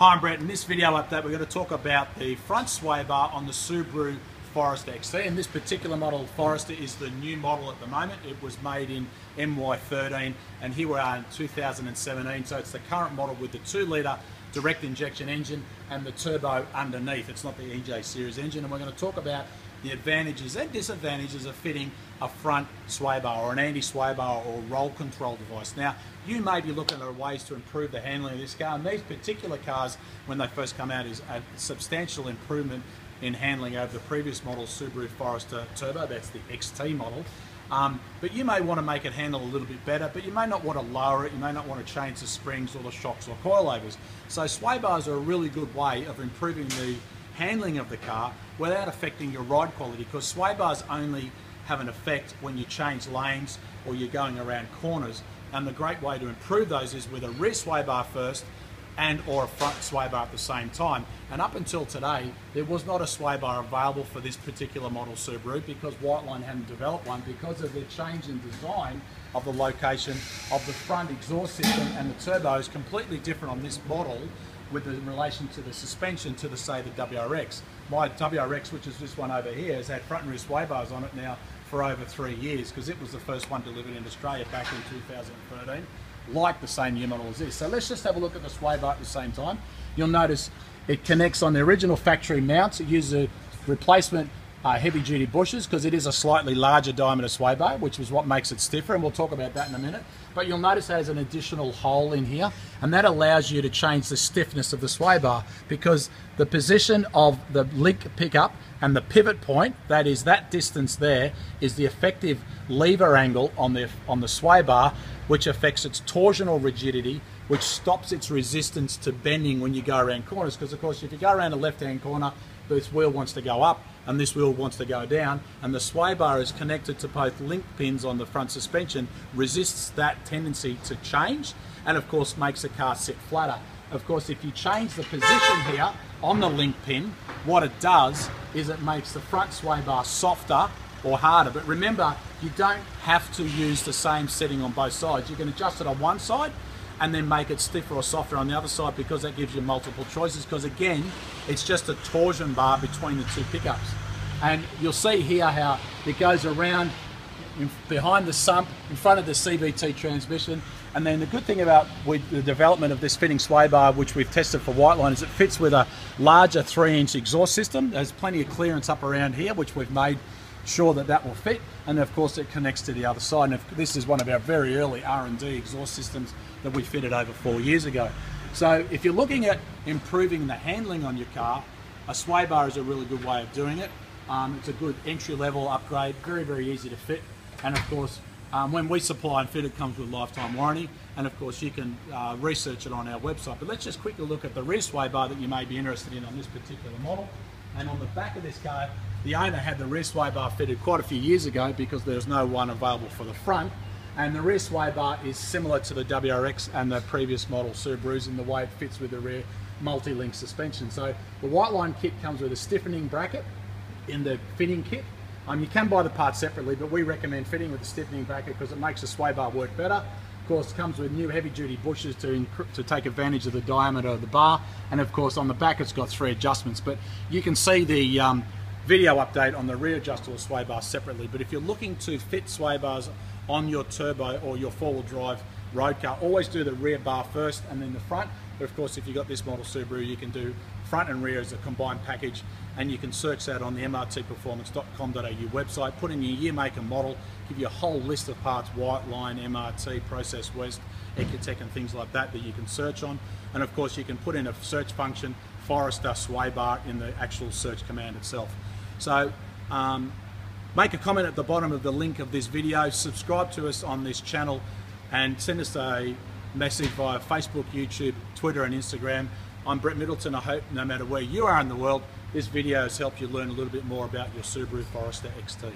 Hi, I'm Brett. In this video update, we're going to talk about the front sway bar on the Subaru Forester XT. And this particular model, Forester, is the new model at the moment. It was made in MY13, and here we are in 2017. So it's the current model with the 2-litre direct injection engine and the turbo underneath. It's not the EJ series engine. And we're going to talk about the advantages and disadvantages of fitting a front sway bar or an anti-sway bar or roll control device. Now, you may be looking at ways to improve the handling of this car, and these particular cars, when they first come out, is a substantial improvement in handling over the previous model Subaru Forester Turbo. That's the XT model. But you may want to make it handle a little bit better, but you may not want to lower it, you may not want to change the springs or the shocks or coilovers. So sway bars are a really good way of improving the handling of the car without affecting your ride quality, because sway bars only have an effect when you change lanes or you're going around corners. And the great way to improve those is with a rear sway bar first and or a front sway bar at the same time. And up until today, there was not a sway bar available for this particular model Subaru because Whiteline hadn't developed one because of the change in design of the location of the front exhaust system, and the turbo is completely different on this model with in relation to the suspension to the, say, the WRX. My WRX, which is this one over here, has had front and rear sway bars on it now for over 3 years because it was the first one delivered in Australia back in 2013, like the same year model as this. So let's just have a look at the sway bar at the same time. You'll notice it connects on the original factory mounts. It uses a replacement heavy-duty bushers because it is a slightly larger diameter sway bar, which is what makes it stiffer, and we'll talk about that in a minute. But you'll notice it has an additional hole in here, and that allows you to change the stiffness of the sway bar, because the position of the link pickup and the pivot point, that is that distance there, is the effective lever angle on the sway bar, which affects its torsional rigidity, which stops its resistance to bending when you go around corners. Because of course, if you go around a left-hand corner, this wheel wants to go up and this wheel wants to go down, and the sway bar is connected to both link pins on the front suspension, resists that tendency to change, and of course makes the car sit flatter. Of course, if you change the position here on the link pin, what it does is it makes the front sway bar softer or harder. But remember, you don't have to use the same setting on both sides. You can adjust it on one side and then make it stiffer or softer on the other side, because that gives you multiple choices, because again, it's just a torsion bar between the two pickups. And you'll see here how it goes around behind the sump, in front of the CVT transmission. And then the good thing about with the development of this fitting sway bar, which we've tested for Whiteline, is it fits with a larger 3-inch exhaust system. There's plenty of clearance up around here, which we've made sure that that will fit, and of course it connects to the other side. And this is one of our very early R&D exhaust systems that we fitted over 4 years ago. So if you're looking at improving the handling on your car, a sway bar is a really good way of doing it. It's a good entry-level upgrade, very, very easy to fit, and of course when we supply and fit, it comes with lifetime warranty, and of course you can research it on our website. But let's just quickly look at the rear sway bar that you may be interested in on this particular model. And on the back of this car, the owner had the rear sway bar fitted quite a few years ago because there's no one available for the front. And the rear sway bar is similar to the WRX and the previous model Subarus in the way it fits with the rear multi-link suspension. So the Whiteline kit comes with a stiffening bracket in the fitting kit. You can buy the parts separately, but we recommend fitting with the stiffening bracket because it makes the sway bar work better. Of course, it comes with new heavy-duty bushers to take advantage of the diameter of the bar, and of course on the back it's got 3 adjustments. But you can see the video update on the rear adjustable sway bar separately. But if you're looking to fit sway bars on your turbo or your 4-wheel drive road car, always do the rear bar first and then the front. But of course, if you've got this model Subaru, you can do front and rear as a combined package, and you can search that on the mrtperformance.com.au website, put in your year, make and model, give you a whole list of parts, Whiteline, MRT, Process West, Ecotec and things like that you can search on. And of course you can put in a search function, Forester sway bar, in the actual search command itself. So make a comment at the bottom of the link of this video, subscribe to us on this channel, and send us a message via Facebook, YouTube, Twitter and Instagram. I'm Brett Middleton. I hope no matter where you are in the world, this video has helped you learn a little bit more about your Subaru Forester XT.